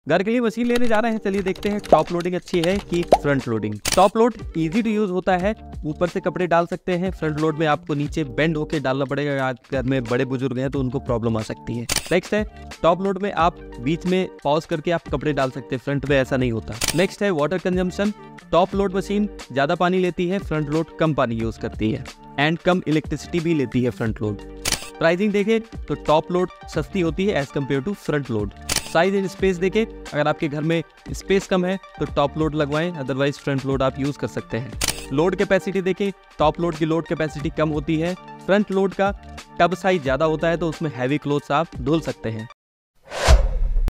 घर के लिए मशीन लेने जा रहे हैं, चलिए देखते हैं टॉप लोडिंग अच्छी है कि front loading. Top load easy to use होता है, ऊपर से कपड़े डाल सकते हैं। फ्रंट लोड में आपको नीचे बेंड होकर डालना पड़ेगा, आज घर में बड़े बुजुर्ग हैं तो उनको प्रॉब्लम आ सकती है। नेक्स्ट है टॉप लोड में आप बीच में पॉज करके आप कपड़े डाल सकते हैं, फ्रंट में ऐसा नहीं होता। नेक्स्ट है water consumption. Top load machine ज्यादा पानी लेती है, फ्रंट लोड कम पानी यूज करती है एंड कम इलेक्ट्रिसिटी भी लेती है फ्रंट लोड। प्राइसिंग देखें तो टॉप लोड सस्ती होती है as compare to front load. Size and space देखें, अगर आपके घर में स्पेस कम है तो टॉप लोड लगवाएं, अदरवाइज फ्रंट लोड आप यूज कर सकते हैं। लोड कैपेसिटी देखें, टॉप लोड की लोड कैपेसिटी कम होती है, फ्रंट लोड का टब साइज ज्यादा होता है तो उसमें हैवी क्लोथ्स आप धुल सकते हैं।